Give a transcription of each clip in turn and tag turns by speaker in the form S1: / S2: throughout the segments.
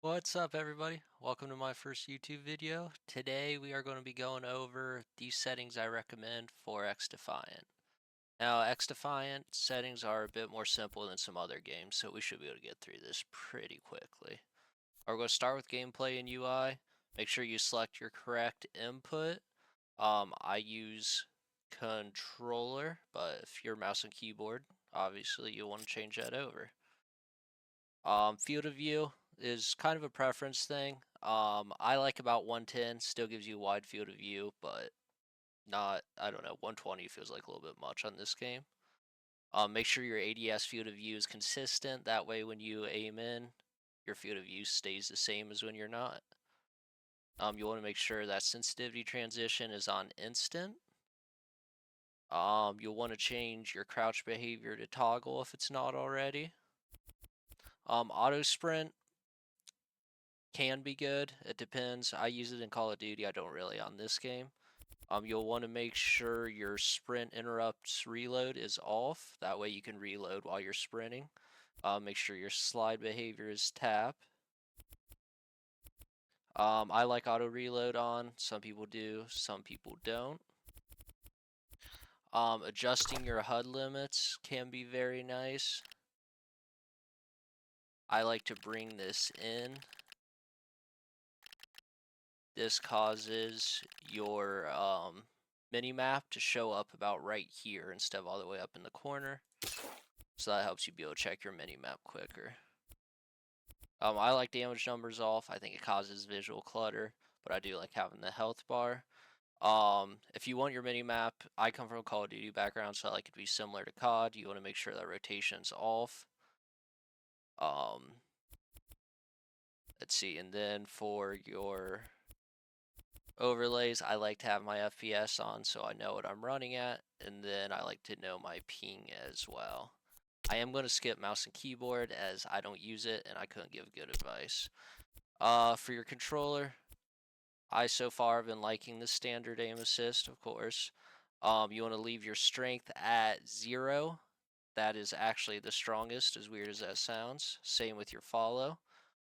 S1: What's up, everybody? Welcome to my first YouTube video. Today we are going to be going over the settings I recommend for XDefiant. Now, XDefiant settings are a bit more simple than some other games, so we should be able to get through this pretty quickly. We're going to start with gameplay and UI. Make sure you select your correct input. I use controller, but if you're mouse and keyboard, obviously you'll want to change that over. Field of view is kind of a preference thing. I like about 110, still gives you wide field of view, but not, I don't know, 120 feels like a little bit much on this game. Make sure your ADS field of view is consistent. That way when you aim in, your field of view stays the same as when you're not. You want to make sure that sensitivity transition is on instant. You'll want to change your crouch behavior to toggle if it's not already. Auto sprint can be good. It depends. I use it in Call of Duty. I don't really on this game. You'll want to make sure your sprint interrupts reload is off. That way you can reload while you're sprinting. Make sure your slide behavior is tap. I like auto reload on. Some people do, some people don't. Adjusting your HUD limits can be very nice. I like to bring this in. This causes your mini-map to show up about right here instead of all the way up in the corner. So that helps you be able to check your mini-map quicker. I like damage numbers off. I think it causes visual clutter, but I do like having the health bar. If you want your mini-map, I come from a Call of Duty background, so I like it to be similar to COD. You want to make sure that rotation's off. Let's see, and then for your overlays, I like to have my FPS on so I know what I'm running at, and then I like to know my ping as well. I am going to skip mouse and keyboard as I don't use it and I couldn't give good advice. For your controller, I so far have been liking the standard aim assist, of course. You want to leave your strength at 0. That is actually the strongest, as weird as that sounds. Same with your follow.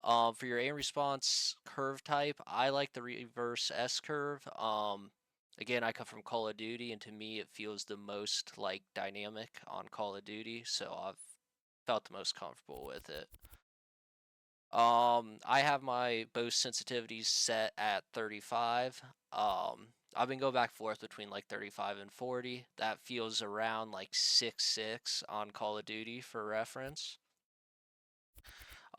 S1: For your aim response curve type, I like the reverse S curve. Again, I come from Call of Duty, and to me, it feels the most like dynamic on Call of Duty, so I've felt the most comfortable with it. I have my both sensitivities set at 35. I've been going back and forth between like 35 and 40. That feels around like 6.6 on Call of Duty for reference.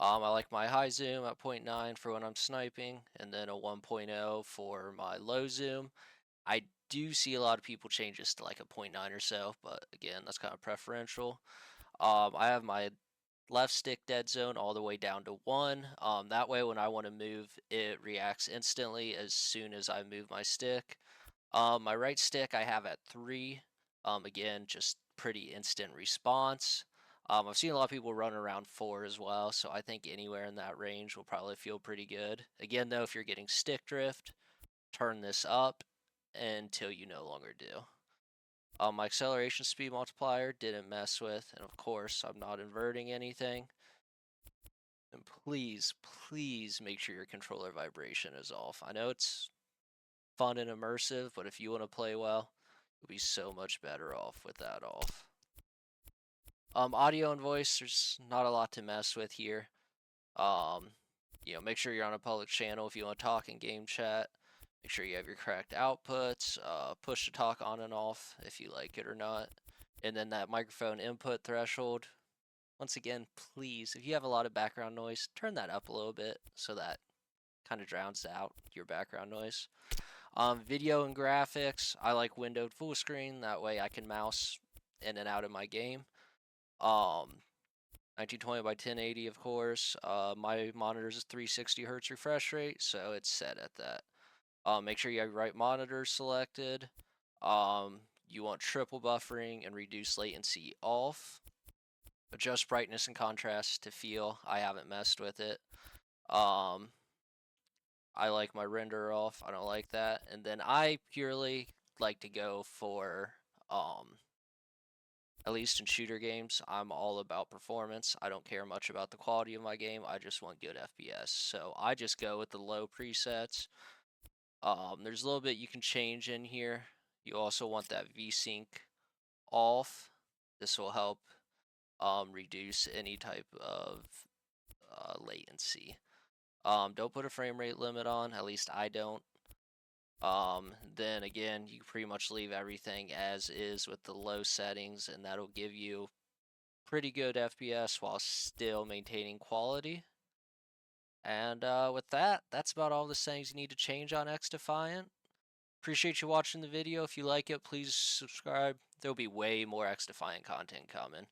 S1: I like my high zoom at 0.9 for when I'm sniping, and then a 1.0 for my low zoom. I do see a lot of people change this to like a 0.9 or so, but again, that's kind of preferential. I have my left stick dead zone all the way down to 1. That way, when I want to move, it reacts instantly as soon as I move my stick. My right stick I have at 3. Again, just pretty instant response. I've seen a lot of people run around 4 as well, so I think anywhere in that range will probably feel pretty good. Again, though, if you're getting stick drift, turn this up until you no longer do. My acceleration speed multiplier didn't mess with, and of course, I'm not inverting anything. And please, please make sure your controller vibration is off. I know it's fun and immersive, but if you want to play well, you'll be so much better off with that off. Audio and voice, there's not a lot to mess with here. Make sure you're on a public channel if you want to talk in game chat. Make sure you have your correct outputs, push to talk on and off if you like it or not. And then that microphone input threshold. Once again, please, if you have a lot of background noise, turn that up a little bit so that kind of drowns out your background noise. Video and graphics, I like windowed full screen. That way I can mouse in and out of my game. 1920 by 1080, of course. My monitor's a 360 hertz refresh rate, so it's set at that. Make sure you have your right monitor selected. You want triple buffering and reduce latency off. Adjust brightness and contrast to feel. I haven't messed with it. I like my render off. I don't like that. And then I purely like to go for At least in shooter games, I'm all about performance. I don't care much about the quality of my game. I just want good FPS. So I just go with the low presets. There's a little bit you can change in here. You also want that VSync off. This will help reduce any type of latency. Don't put a frame rate limit on, at least I don't. Then again, you pretty much leave everything as is with the low settings, and that'll give you pretty good FPS while still maintaining quality. And with that, that's about all the settings you need to change on XDefiant. Appreciate you watching the video. If you like it, please subscribe. There'll be way more XDefiant content coming.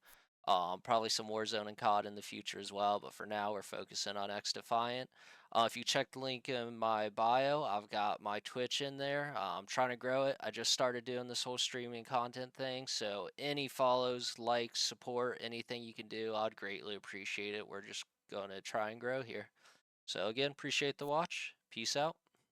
S1: Probably some Warzone and COD in the future as well, but for now we're focusing on XDefiant. If you check the link in my bio, I've got my Twitch in there. I'm trying to grow it. I just started doing this whole streaming content thing, so any follows, likes, support, anything you can do, I'd greatly appreciate it. We're just going to try and grow here. So again, appreciate the watch. Peace out.